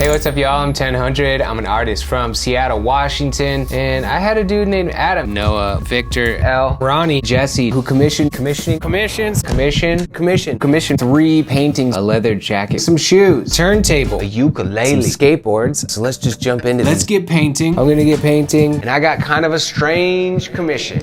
Hey, what's up, y'all? I'm 1000. I'm an artist from Seattle, Washington, and I had a dude named Adam, Noah, Victor, L, Ronnie, Jesse, who commissioned 3 paintings, a leather jacket, some shoes, turntable, a ukulele, some skateboards. So let's just jump into this. Let's get painting. I'm gonna get painting, and I got kind of a strange commission.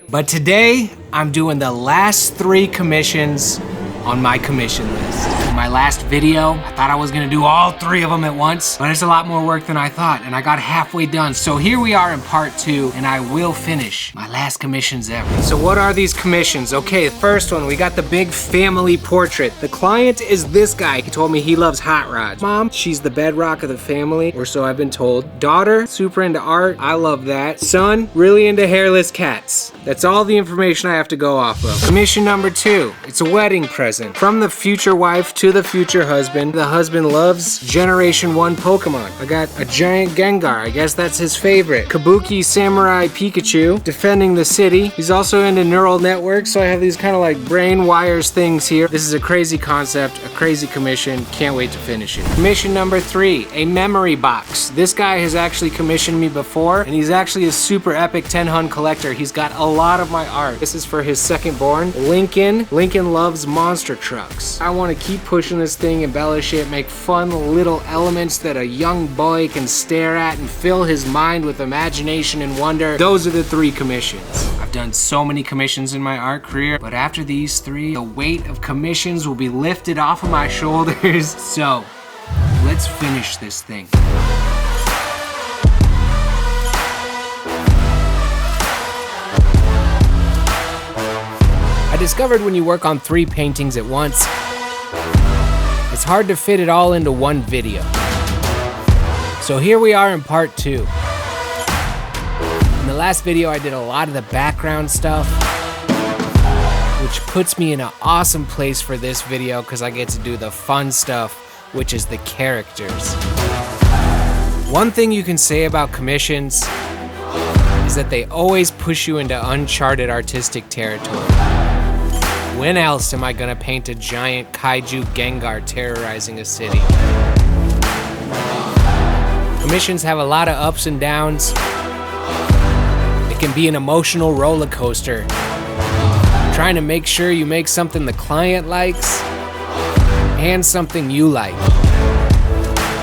But today, I'm doing the last 3 commissions on my commission list. In my last video, I thought I was gonna do all 3 of them at once, but it's a lot more work than I thought, and I got halfway done. So here we are in part 2, and I will finish my last commissions ever. So what are these commissions? Okay, the first one, we got the big family portrait. The client is this guy. He told me he loves hot rods. Mom, she's the bedrock of the family, or so I've been told. Daughter, super into art. I love that. Son, really into hairless cats. That's all the information I have to go off of. Commission number 2, it's a wedding present. From the future wife to the future husband. The husband loves Generation 1 Pokemon. I got a giant Gengar, I guess that's his favorite. Kabuki Samurai Pikachu, defending the city. He's also into neural networks, so I have these kind of like brain wires things here. This is a crazy concept, a crazy commission. Can't wait to finish it. Commission number 3, a memory box. This guy has actually commissioned me before, and he's actually a super epic 10 collector. He's got a lot of my art. This is for his second born, Lincoln. Lincoln loves monster trucks. I want to keep pushing this thing, embellish it, make fun little elements that a young boy can stare at and fill his mind with imagination and wonder. Those are the 3 commissions. I've done so many commissions in my art career, but after these 3, the weight of commissions will be lifted off of my shoulders. So, let's finish this thing. I discovered when you work on 3 paintings at once, it's hard to fit it all into one video. So here we are in part 2. In the last video, I did a lot of the background stuff, which puts me in an awesome place for this video because I get to do the fun stuff, which is the characters. One thing you can say about commissions is that they always push you into uncharted artistic territory. When else am I gonna paint a giant kaiju Gengar terrorizing a city? Commissions have a lot of ups and downs. It can be an emotional roller coaster. Trying to make sure you make something the client likes and something you like.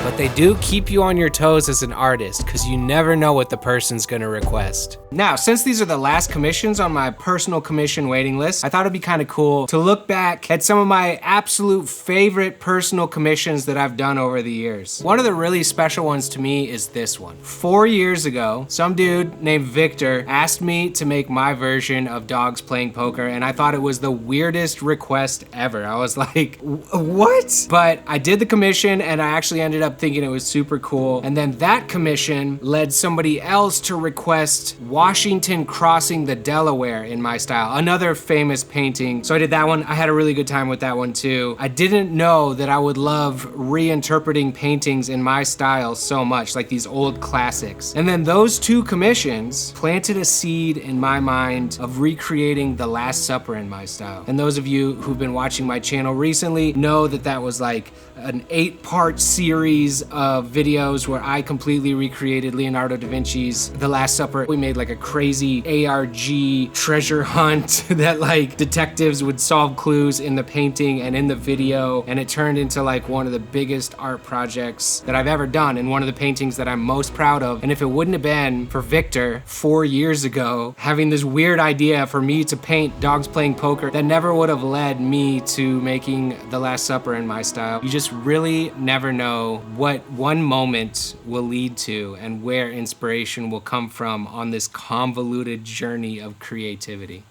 But they do keep you on your toes as an artist because you never know what the person's gonna request. Now, since these are the last commissions on my personal commission waiting list, I thought it'd be kind of cool to look back at some of my absolute favorite personal commissions that I've done over the years. One of the really special ones to me is this one. 4 years ago, some dude named Victor asked me to make my version of dogs playing poker, and I thought it was the weirdest request ever. I was like, what? But I did the commission, and I actually ended up thinking it was super cool. And then that commission led somebody else to request Washington crossing the Delaware in my style, another famous painting. So I did that one. I had a really good time with that one too. I didn't know that I would love reinterpreting paintings in my style so much, like these old classics. And then those 2 commissions planted a seed in my mind of recreating The Last Supper in my style. And those of you who've been watching my channel recently know that that was like an 8-part series of videos where I completely recreated Leonardo da Vinci's The Last Supper. We made like a crazy ARG treasure hunt that like detectives would solve clues in the painting and in the video, and it turned into like one of the biggest art projects that I've ever done and one of the paintings that I'm most proud of. And if it wouldn't have been for Victor 4 years ago having this weird idea for me to paint dogs playing poker, that never would have led me to making The Last Supper in my style. You just really never know what one moment will lead to and where inspiration will come from on this convoluted journey of creativity.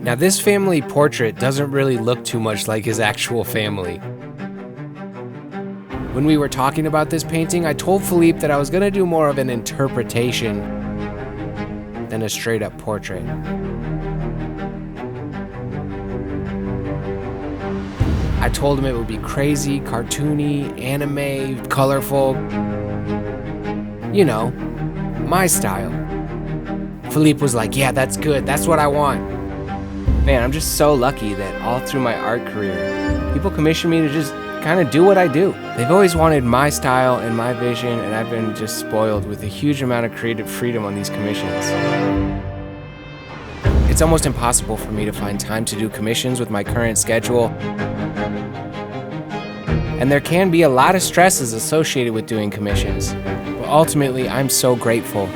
Now, this family portrait doesn't really look too much like his actual family. When we were talking about this painting, I told Philippe that I was gonna do more of an interpretation than a straight up portrait. I told him it would be crazy, cartoony, anime, colorful. You know, my style. Philippe was like, yeah, that's good, that's what I want. Man, I'm just so lucky that all through my art career, people commission me to just kind of do what I do. They've always wanted my style and my vision, and I've been just spoiled with a huge amount of creative freedom on these commissions. It's almost impossible for me to find time to do commissions with my current schedule. And there can be a lot of stresses associated with doing commissions. But ultimately, I'm so grateful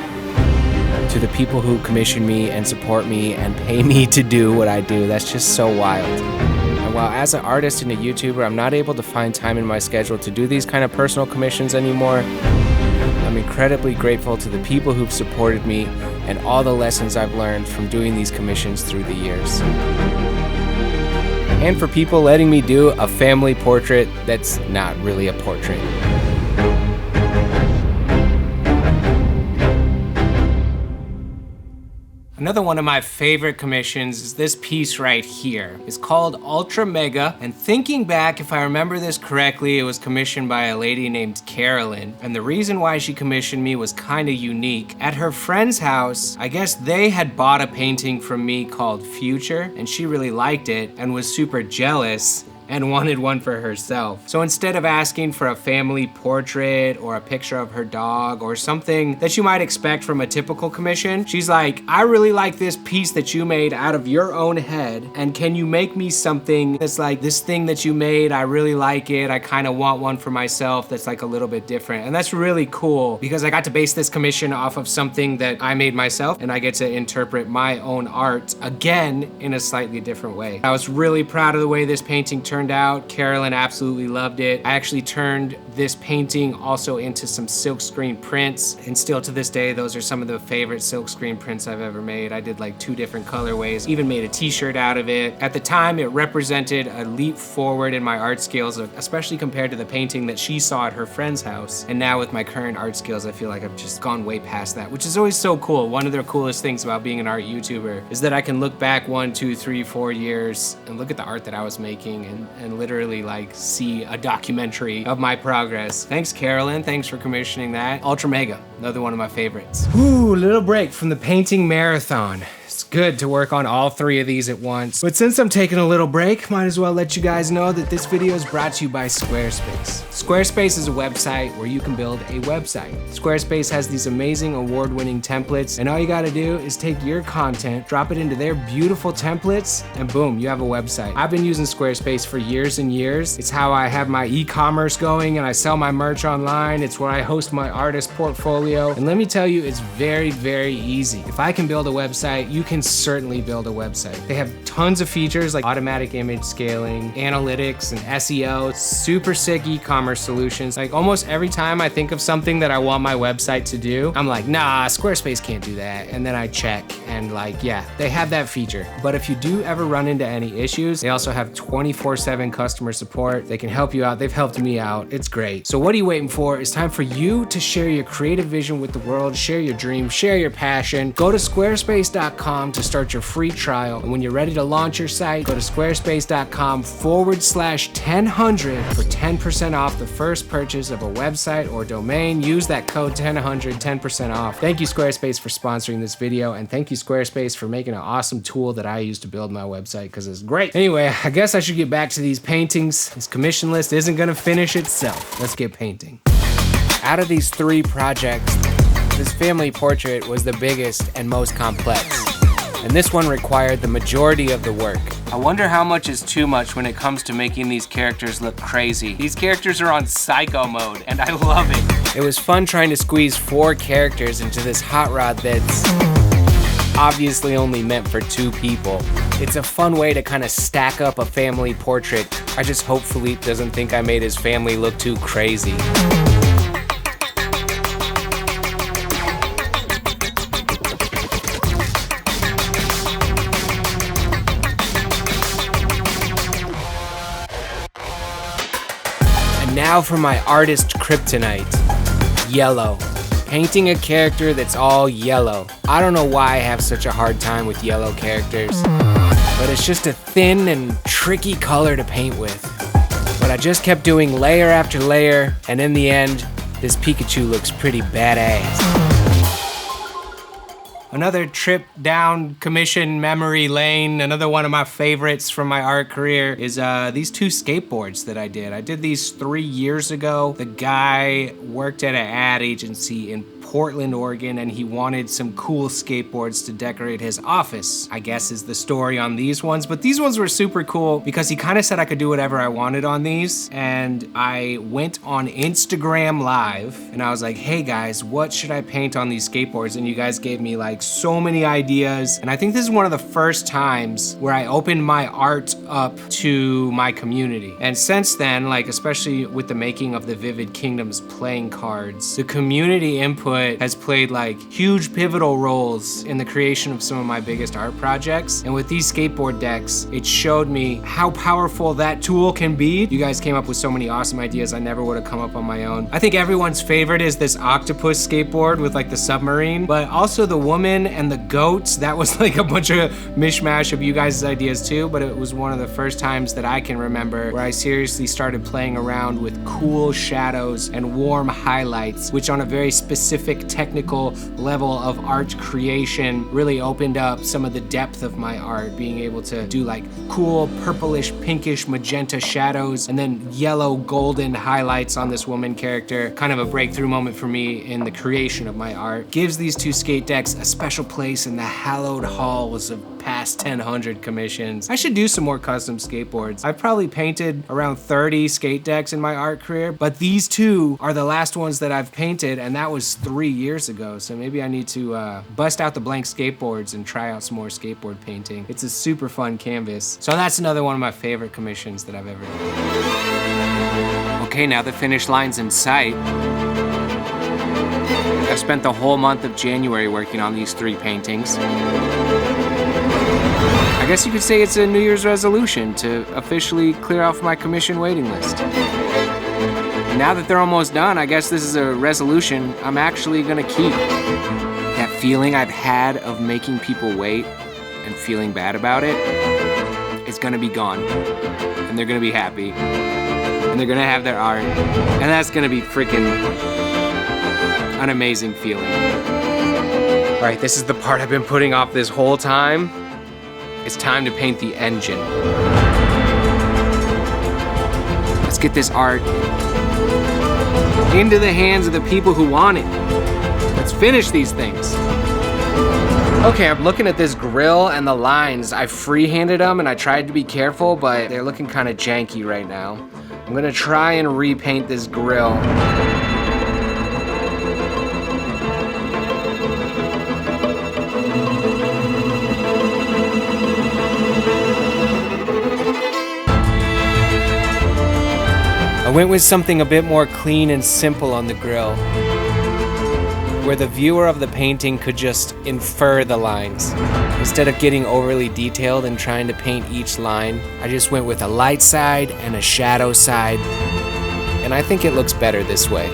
to the people who commission me and support me and pay me to do what I do. That's just so wild. And while as an artist and a YouTuber, I'm not able to find time in my schedule to do these kind of personal commissions anymore, I'm incredibly grateful to the people who've supported me and all the lessons I've learned from doing these commissions through the years. And for people letting me do a family portrait that's not really a portrait. Another one of my favorite commissions is this piece right here. It's called Ultra Mega, and thinking back, if I remember this correctly, it was commissioned by a lady named Carolyn. And the reason why she commissioned me was kind of unique. At her friend's house, I guess they had bought a painting from me called Future, and she really liked it and was super jealous and wanted one for herself. So instead of asking for a family portrait or a picture of her dog or something that you might expect from a typical commission, she's like, I really like this piece that you made out of your own head, and can you make me something that's like this thing that you made, I really like it, I kind of want one for myself that's like a little bit different. And that's really cool because I got to base this commission off of something that I made myself, and I get to interpret my own art again in a slightly different way. I was really proud of the way this painting turned out. Carolyn absolutely loved it. I actually turned this painting also into some silkscreen prints, and still to this day, those are some of the favorite silkscreen prints I've ever made. I did like 2 different colorways, even made a t-shirt out of it. At the time, it represented a leap forward in my art skills, especially compared to the painting that she saw at her friend's house. And now with my current art skills, I feel like I've just gone way past that, which is always so cool. One of the coolest things about being an art YouTuber is that I can look back 1, 2, 3, 4 years and look at the art that I was making and literally like see a documentary of my progress. Thanks, Carolyn. Thanks for commissioning that. Ultra Mega, another one of my favorites. Ooh, little break from the painting marathon. It's good to work on all 3 of these at once. But since I'm taking a little break, might as well let you guys know that this video is brought to you by Squarespace. Squarespace is a website where you can build a website. Squarespace has these amazing award-winning templates, and all you gotta do is take your content, drop it into their beautiful templates, and boom, you have a website. I've been using Squarespace for years and years. It's how I have my e-commerce going and I sell my merch online. It's where I host my artist portfolio. And let me tell you, it's very, very easy. If I can build a website, you can certainly build a website. They have tons of features like automatic image scaling, analytics, and SEO, super sick e-commerce solutions. Like almost every time I think of something that I want my website to do, I'm like, nah, Squarespace can't do that. And then I check and like, yeah, they have that feature. But if you do ever run into any issues, they also have 24/7 customer support. They can help you out. They've helped me out. It's great. So what are you waiting for? It's time for you to share your creative vision with the world, share your dreams, share your passion. Go to squarespace.com to start your free trial. And when you're ready to launch your site, go to squarespace.com/1000 for 10% off the first purchase of a website or domain. Use that code 1000, 10% off. Thank you, Squarespace, for sponsoring this video, and thank you, Squarespace, for making an awesome tool that I use to build my website because it's great. Anyway, I guess I should get back to these paintings. This commission list isn't gonna finish itself. Let's get painting. Out of these 3 projects, this family portrait was the biggest and most complex. And this one required the majority of the work. I wonder how much is too much when it comes to making these characters look crazy. These characters are on psycho mode, and I love it. It was fun trying to squeeze 4 characters into this hot rod that's obviously only meant for 2 people. It's a fun way to kind of stack up a family portrait. I just hope Philippe doesn't think I made his family look too crazy. Now for my artist kryptonite, yellow. Painting a character that's all yellow. I don't know why I have such a hard time with yellow characters, but it's just a thin and tricky color to paint with. But I just kept doing layer after layer, and in the end, this Pikachu looks pretty badass. Another trip down commission memory lane. Another one of my favorites from my art career is these two skateboards that I did. I did these 3 years ago. The guy worked at an ad agency in Portland, Oregon, and he wanted some cool skateboards to decorate his office, I guess is the story on these ones. But these ones were super cool because he kind of said I could do whatever I wanted on these. And I went on Instagram Live and I was like, hey guys, what should I paint on these skateboards? And you guys gave me like so many ideas. And I think this is one of the first times where I opened my art up to my community. And since then, like especially with the making of the Vivid Kingdoms playing cards, the community input has played like huge pivotal roles in the creation of some of my biggest art projects. And with these skateboard decks, it showed me how powerful that tool can be. You guys came up with so many awesome ideas I never would have come up on my own. I think everyone's favorite is this octopus skateboard with like the submarine, but also the woman and the goats. That was like a bunch of mishmash of you guys' ideas too, but it was one of the first times that I can remember where I seriously started playing around with cool shadows and warm highlights, which on a very specific technical level of art creation really opened up some of the depth of my art, being able to do like cool purplish, pinkish, magenta shadows and then yellow golden highlights on this woman character. Kind of a breakthrough moment for me in the creation of my art. Gives these two skate decks a special place in the hallowed halls of past 1,000 commissions. I should do some more custom skateboards. I've probably painted around 30 skate decks in my art career, but these two are the last ones that I've painted, and that was 3 years ago. So maybe I need to bust out the blank skateboards and try out some more skateboard painting. It's a super fun canvas. So that's another one of my favorite commissions that I've ever done. Okay, now the finish line's in sight. I've spent the whole month of January working on these 3 paintings. I guess you could say it's a New Year's resolution to officially clear off my commission waiting list. Now that they're almost done, I guess this is a resolution I'm actually gonna keep. That feeling I've had of making people wait and feeling bad about it is gonna be gone. And they're gonna be happy. And they're gonna have their art. And that's gonna be freaking an amazing feeling. All right, this is the part I've been putting off this whole time. It's time to paint the engine. Let's get this art into the hands of the people who want it. Let's finish these things. Okay, I'm looking at this grill and the lines. I freehanded them and I tried to be careful, but they're looking kind of janky right now. I'm gonna try and repaint this grill. I went with something a bit more clean and simple on the grill, where the viewer of the painting could just infer the lines. Instead of getting overly detailed and trying to paint each line, I just went with a light side and a shadow side, and I think it looks better this way.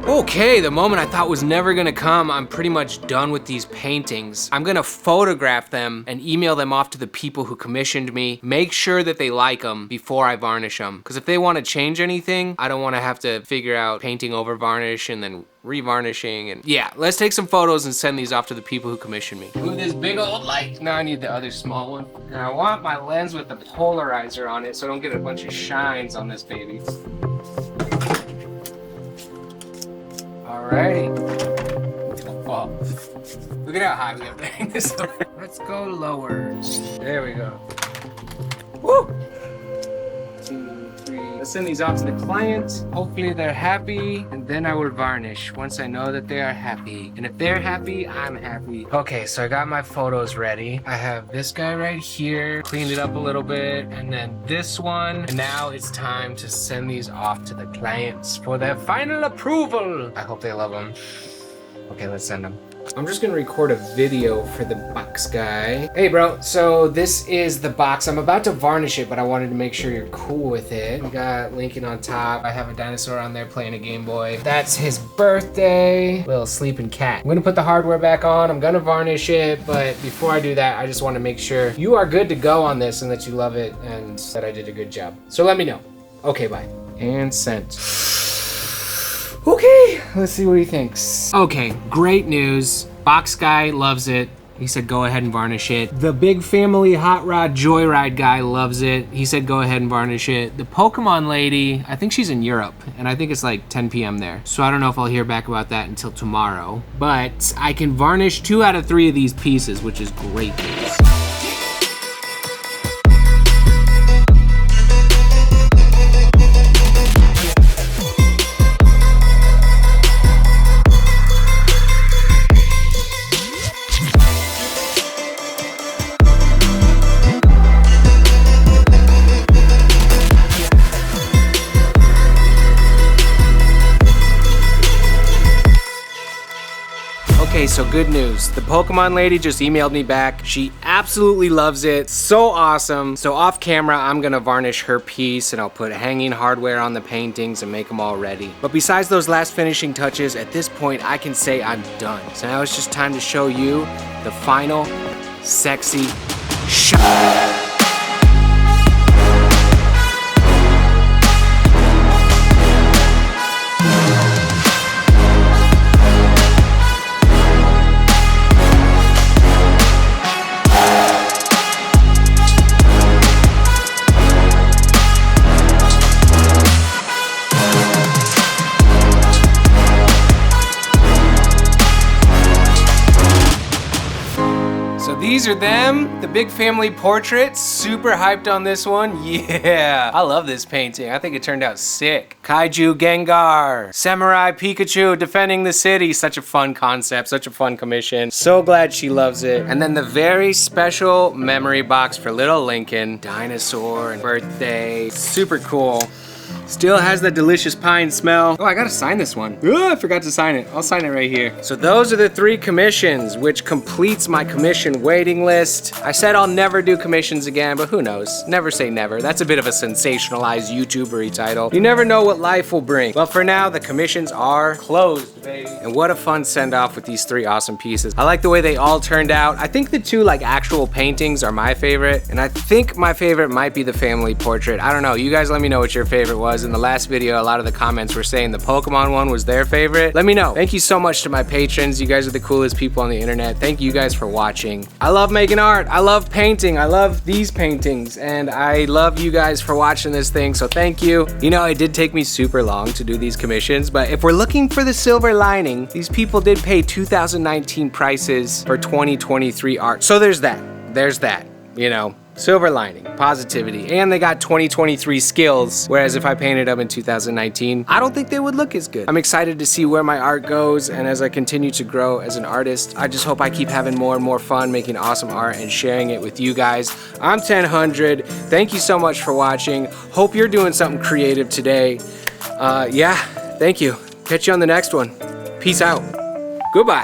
Okay, the moment I thought was never gonna come, I'm pretty much done with these paintings. I'm gonna photograph them and email them off to the people who commissioned me. Make sure that they like them before I varnish them. Because if they wanna change anything, I don't wanna have to figure out painting over varnish and then revarnishing and yeah, let's take some photos and send these off to the people who commissioned me. Move this big old light. Now I need the other small one. And I want my lens with the polarizer on it so I don't get a bunch of shines on this baby. Alrighty. Well, look at how high we have to hang this over. Let's go lower. There we go. Woo! 2, 3. Let's send these off to the client. Hopefully they're happy, and then I will varnish once I know that they are happy. And if they're happy, I'm happy. Okay, so I got my photos ready. I have this guy right here, cleaned it up a little bit, and then this one. And now it's time to send these off to the clients for their final approval. I hope they love them. Okay, let's send them. I'm just gonna record a video for the box guy. Hey bro, so this is the box. I'm about to varnish it, but I wanted to make sure you're cool with it. We got Lincoln on top. I have a dinosaur on there playing a Game Boy. That's his birthday. Little sleeping cat. I'm gonna put the hardware back on. I'm gonna varnish it, but before I do that, I just wanna make sure you are good to go on this and that you love it and that I did a good job. So let me know. Okay, bye. And sent. Okay, let's see what he thinks. Okay, great news. Box guy loves it. He said go ahead and varnish it. The big family hot rod joyride guy loves it. He said go ahead and varnish it. The Pokemon lady, I think she's in Europe, and I think it's like 10 p.m. there. So I don't know if I'll hear back about that until tomorrow. But I can varnish 2 out of 3 of these pieces, which is great news. Okay, so good news. The Pokemon lady just emailed me back. She absolutely loves it. So awesome. So off camera, I'm gonna varnish her piece and I'll put hanging hardware on the paintings and make them all ready. But besides those last finishing touches, at this point, I can say I'm done. So now it's just time to show you the final sexy shot. These are them, the big family portraits. Super hyped on this one. Yeah, I love this painting. I think it turned out sick. Kaiju Gengar, Samurai Pikachu defending the city. Such a fun concept, such a fun commission. So glad she loves it. And then the very special memory box for little Lincoln. Dinosaur and birthday. Super cool. Still has that delicious pine smell. Oh, I gotta sign this one. Oh, I forgot to sign it. I'll sign it right here. So those are the 3 commissions, which completes my commission waiting list. I said I'll never do commissions again, but who knows? Never say never. That's a bit of a sensationalized YouTuber-y title. You never know what life will bring. But for now, the commissions are closed, baby. And what a fun send-off with these 3 awesome pieces. I like the way they all turned out. I think the 2 like actual paintings are my favorite, and I think my favorite might be the family portrait. I don't know. You guys let me know what your favorite was. In the last video, a lot of the comments were saying the Pokemon one was their favorite. Let me know. Thank you so much to my patrons. You guys are the coolest people on the internet. Thank you guys for watching. I love making art. I love painting. I love these paintings. And I love you guys for watching this thing. So thank you. You know, it did take me super long to do these commissions, but if we're looking for the silver lining, these people did pay 2019 prices for 2023 art. So there's that. There's that, you know. Silver lining, positivity, and they got 2023 skills, whereas if I painted them in 2019, I don't think they would look as good. I'm excited to see where my art goes, and as I continue to grow as an artist, I just hope I keep having more and more fun making awesome art and sharing it with you guys. I'm 1000. Thank you so much for watching. Hope you're doing something creative today. Yeah, thank you. Catch you on the next one. Peace out. Goodbye.